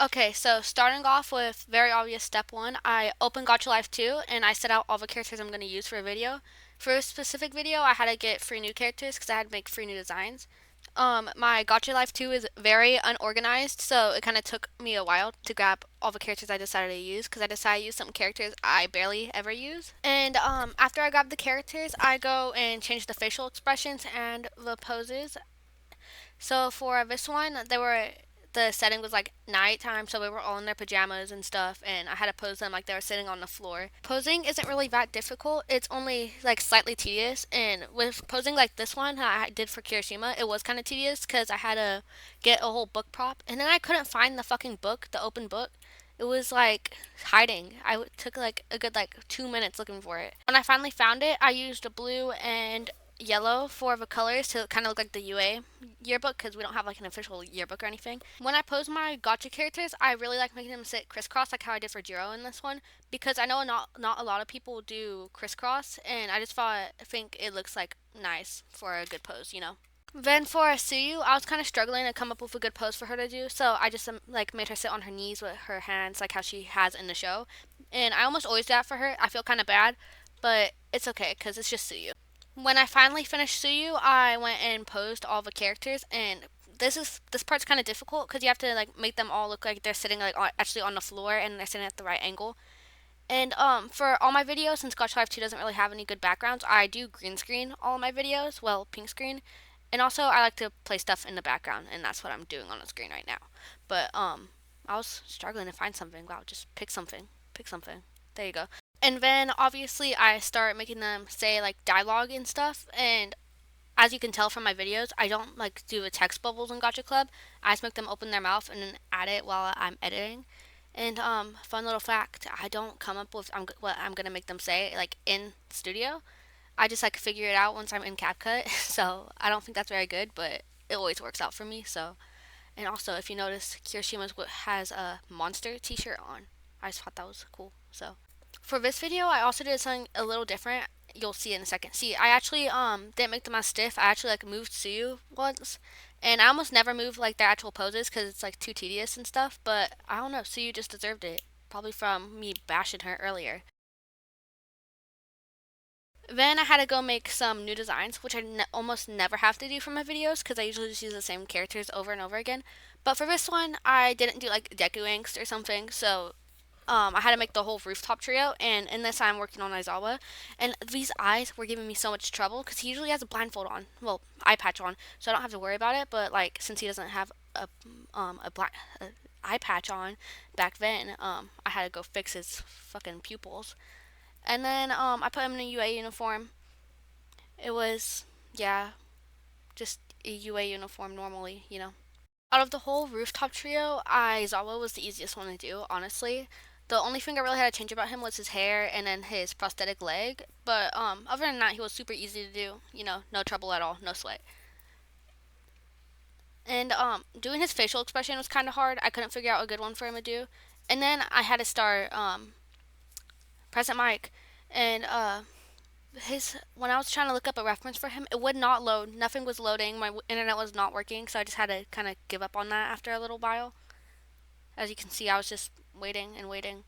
Okay, so starting off with very obvious step one, I open Gacha Life 2 and I set out all the characters I'm going to use for a video. For a specific video, I had to get free new characters because I had to make free new designs. My Gacha Life 2 is very unorganized, so it kind of took me a while to grab all the characters I decided to use because I decided to use some characters I barely ever use. And after I grab the characters, I go and change the facial expressions and the poses. So for this one, the setting was like nighttime, so we were all in their pajamas and stuff, and I had to pose them like they were sitting on the floor. Posing isn't really that difficult. It's only like slightly tedious, and with posing like this one I did for Kirishima, it was kind of tedious because I had to get a whole book prop, and then I couldn't find the fucking book, the open book. It was like hiding. Took like a good like 2 minutes looking for it. When I finally found it, I used a blue and yellow for the colors to kind of look like the UA yearbook because we don't have like an official yearbook or anything. When I pose my gotcha characters, I really like making them sit crisscross like how I did for Jiro in this one because I know not a lot of people do crisscross, and I think it looks like nice for a good pose. Then for Suyu, I was kind of struggling to come up with a good pose for her to do, so I just like made her sit on her knees with her hands like how she has in the show. And I almost always do that for her. I feel kind of bad, but it's okay because it's just Suyu. When I finally finished Suyu, I went and posed all the characters, and this part's kind of difficult because you have to like make them all look like they're sitting like actually on the floor and they're sitting at the right angle. And for all my videos, since Gotcha Life 2 doesn't really have any good backgrounds, I do green screen all of my videos, well, pink screen. And also I like to play stuff in the background, and that's what I'm doing on the screen right now. But I was struggling to find something. Wow, just pick something. Pick something. There you go. And then obviously I start making them say like dialogue and stuff, and as you can tell from my videos, I don't like do the text bubbles in Gotcha Club. I just make them open their mouth and then add it while I'm editing. And fun little fact, I don't come up with what I'm gonna make them say like in studio. I just like figure it out once I'm in CapCut. So I don't think that's very good, but it always works out for me. So, and also if you notice, Kirishima's has a monster T-shirt on. I just thought that was cool. So for this video, I also did something a little different. You'll see in a second. See, I actually didn't make them as stiff. I actually like moved Suyu once, and I almost never move like their actual poses because it's like too tedious and stuff. But I don't know, Suyu just deserved it, probably from me bashing her earlier. Then I had to go make some new designs, which almost never have to do for my videos because I usually just use the same characters over and over again. But for this one, I didn't do like Deku Inks or something, so I had to make the whole rooftop trio, and in this I'm working on Aizawa. And these eyes were giving me so much trouble because he usually has a blindfold on, well, eye patch on, so I don't have to worry about it. But like since he doesn't have a black eye patch on back then, I had to go fix his fucking pupils. And then I put him in a UA uniform. It was yeah, just a UA uniform normally. Out of the whole rooftop trio, Aizawa was the easiest one to do, honestly. The only thing I really had to change about him was his hair and then his prosthetic leg. But other than that, he was super easy to do. No trouble at all, no sweat. And doing his facial expression was kind of hard. I couldn't figure out a good one for him to do. And then I had to start Present Mike, and his when I was trying to look up a reference for him, it would not load. Nothing was loading. My internet was not working, so I just had to kind of give up on that after a little while. As you can see, I was just waiting and waiting.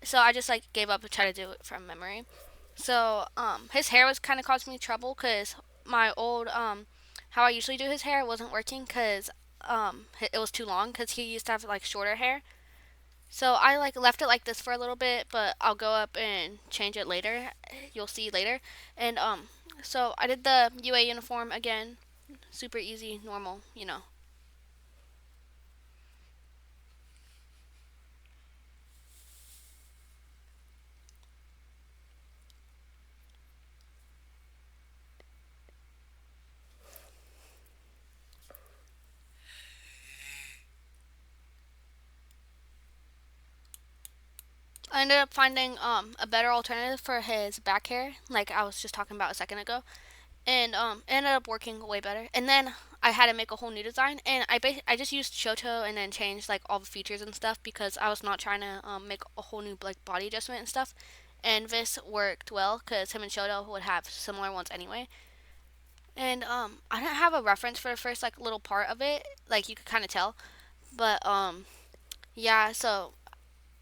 So I just like gave up and tried to do it from memory. So his hair was kind of causing me trouble because my old how I usually do his hair wasn't working because it was too long because he used to have like shorter hair. So I like left it like this for a little bit, but I'll go up and change it later. You'll see later. And so I did the UA uniform again, super easy, normal. I ended up finding a better alternative for his back hair, like I was just talking about a second ago, and it ended up working way better. And then I had to make a whole new design, and I just used Shoto and then changed like all the features and stuff because I was not trying to make a whole new like body adjustment and stuff. And this worked well because him and Shoto would have similar ones anyway. And I didn't have a reference for the first like little part of it, like you could kind of tell, but Yeah, so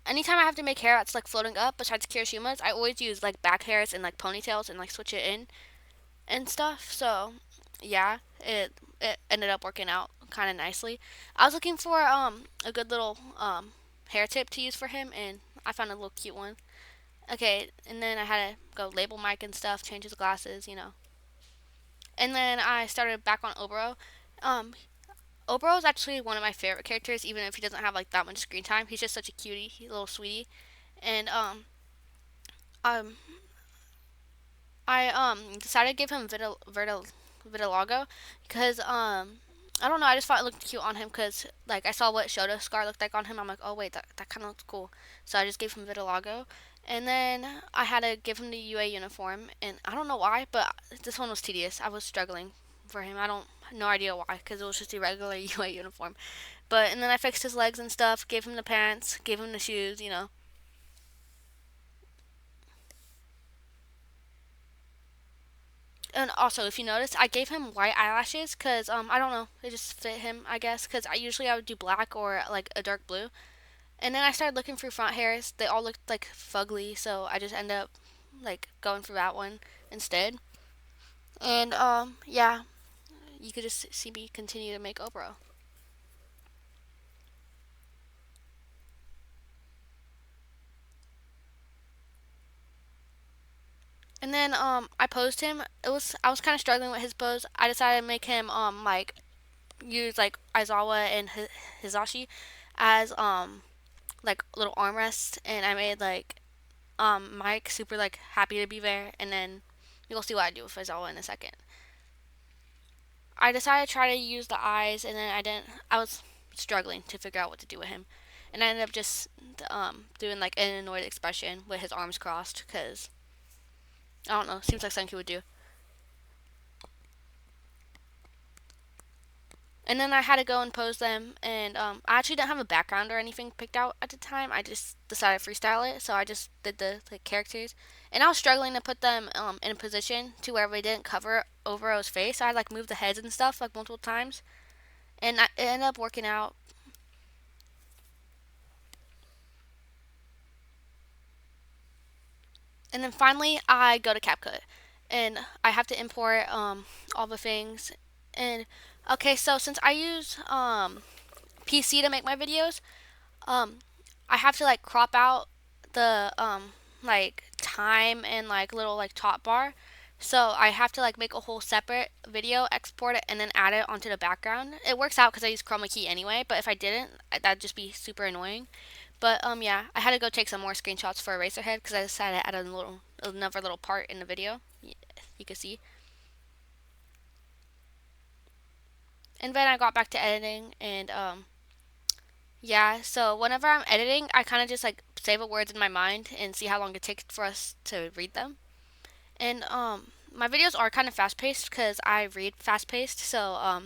anytime I have to make hair that's like floating up besides Kirishima's, I always use like back hairs and like ponytails and like switch it in and stuff. So yeah, it ended up working out kind of nicely. I was looking for a good little hair tip to use for him, and I found a little cute one. Okay, and then I had to go label mic and stuff, change his glasses. And then I started back on Oboro. Um, Oboro is actually one of my favorite characters, even if he doesn't have like that much screen time. He's just such a cutie, he's a little sweetie. And um, I decided to give him Vitiligo because I don't know, I just thought it looked cute on him because like I saw what Shoto scar looked like on him. I'm like, oh wait, that kind of looks cool. So I just gave him Vitiligo, and then I had to give him the UA uniform, and I don't know why, but this one was tedious. I was struggling for him. I don't no idea why because it was just a regular UA uniform. But and then I fixed his legs and stuff, gave him the pants, gave him the shoes. And also, if you notice, I gave him white eyelashes because I don't know, it just fit him, I guess. Because I would do black or like a dark blue, and then I started looking through front hairs. They all looked like fugly, so I just ended up like going for that one instead. And yeah, you could just see me continue to make Obro. And then I posed him. I was kind of struggling with his pose. I decided to make him like use like Aizawa and Hizashi as like little armrests, and I made like Mike super like happy to be there, and then you'll see what I do with Aizawa in a second. I decided to try to use the eyes, and then I didn't. I was struggling to figure out what to do with him, and I ended up just doing like an annoyed expression with his arms crossed because I don't know. Seems like something he would do. And then I had to go and pose them, and I actually didn't have a background or anything picked out at the time. I just decided to freestyle it, so I just did the like characters, and I was struggling to put them in a position to where they didn't cover over his face. I had like moved the heads and stuff like multiple times, and it ended up working out. And then finally, I go to CapCut, and I have to import all the things. And okay, so since I use PC to make my videos, um I have to like crop out the like time and like little like top bar. So I have to like make a whole separate video, export it, and then add it onto the background. It works out because I use chroma key anyway. But if I didn't, that'd just be super annoying. But yeah, I had to go take some more screenshots for Eraserhead because I decided to add another little part in the video. You can see. And then I got back to editing, and yeah, so whenever I'm editing, I kind of just like save the words in my mind and see how long it takes for us to read them. And my videos are kind of fast paced because I read fast paced. So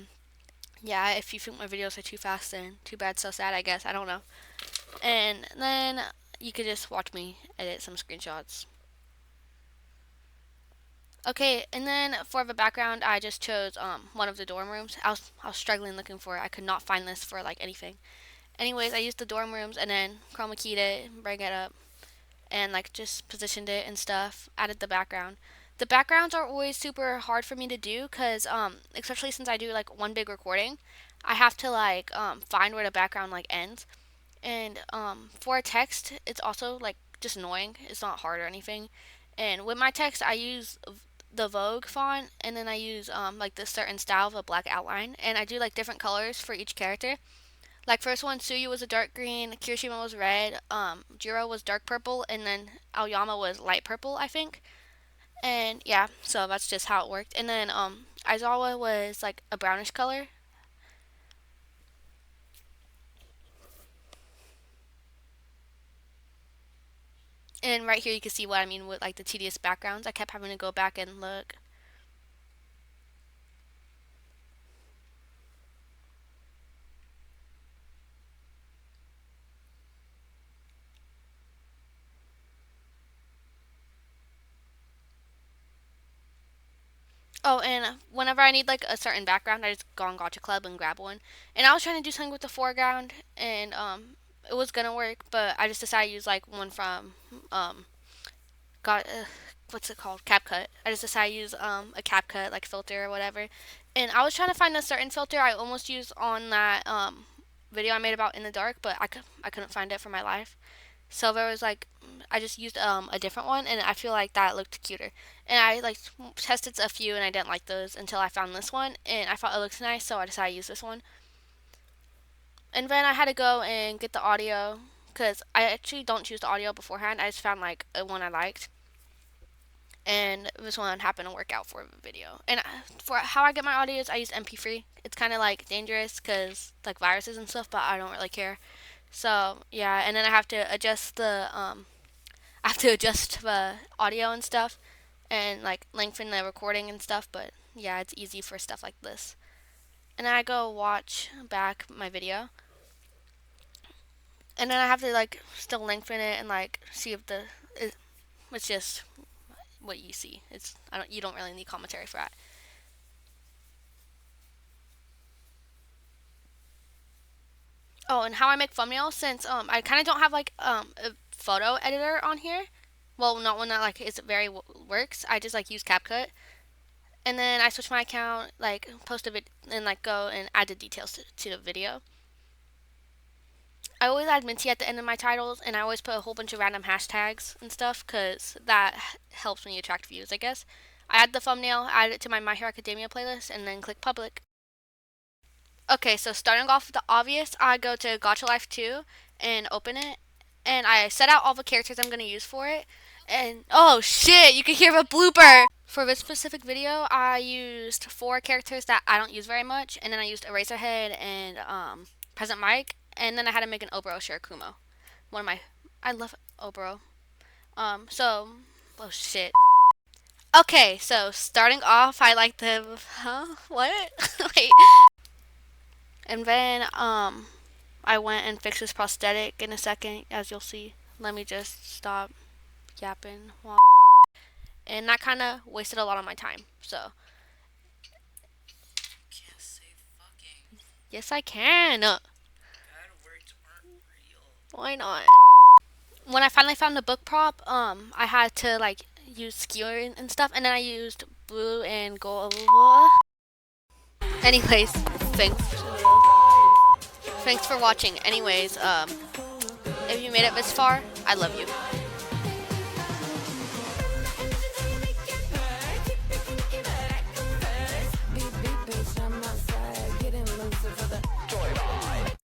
yeah, if you think my videos are too fast, then too bad, so sad, I guess. I don't know. And then you could just watch me edit some screenshots. Okay, and then for the background, I just chose one of the dorm rooms. I was struggling looking for it. I could not find this for like anything. Anyways, I used the dorm rooms and then chroma keyed it, bring it up, and like just positioned it and stuff. Added the background. The backgrounds are always super hard for me to do because especially since I do like one big recording, I have to like find where the background like ends. And for a text, it's also like just annoying. It's not hard or anything. And with my text, I use the Vogue font, and then I use like this certain style of a black outline, and I do like different colors for each character. Like first one, Suyu was a dark green, Kirishima was red, Jiro was dark purple, and then Aoyama was light purple, I think. And yeah, so that's just how it worked. And then Aizawa was like a brownish color. And right here you can see what I mean with like the tedious backgrounds. I kept having to go back and look. Oh, and whenever I need like a certain background, I just go on Gacha Club and grab one. And I was trying to do something with the foreground, and it was gonna work, but I just decided to use like one from got what's it called, CapCut. I just decided to use a CapCut like filter or whatever, and I was trying to find a certain filter I almost used on that video I made about in the dark, but I couldn't find it for my life. So there was like I just used a different one, and I feel like that looked cuter. And I like tested a few, and I didn't like those until I found this one, and I thought it looked nice, so I decided to use this one. And then I had to go and get the audio because I actually don't choose the audio beforehand. I just found like a one I liked, and this one happened to work out for the video. And for how I get my audios, I use MP3. It's kind of like dangerous because like viruses and stuff, but I don't really care. So yeah, and then I have to adjust the audio and stuff, and like lengthen the recording and stuff. But yeah, it's easy for stuff like this. And then I go watch back my video, and then I have to like still lengthen it and like see if it's just what you see. You don't really need commentary for that. Oh, and how I make thumbnails, since I kind of don't have like a photo editor on here. Well, not one that like is very works. I just like use CapCut, and then I switch my account, like post a vid, and like go and add the details to the video. I always add Minty at the end of my titles, and I always put a whole bunch of random hashtags and stuff because that helps me attract views, I guess. I add the thumbnail, add it to my My Hero Academia playlist, and then click public. Okay, so starting off with the obvious, I go to Gacha Life 2 and open it, and I set out all the characters I'm going to use for it. And oh shit, you can hear a blooper! For this specific video, I used 4 characters that I don't use very much, and then I used Eraserhead and Present Mike, and then I had to make an Oboro Shirakumo. I love Oboro. So, oh shit. Okay, so starting off, I like the, what? Wait. And then, I went and fixed this prosthetic in a second, as you'll see. Let me just stop yapping. And that kind of wasted a lot of my time, so. Can't say fucking. Yes, I can. Bad words aren't real. Why not? When I finally found the book prop, I had to like use skewer and stuff, and then I used blue and gold. Anyways, thanks for watching. Anyways, if you made it this far, I love you.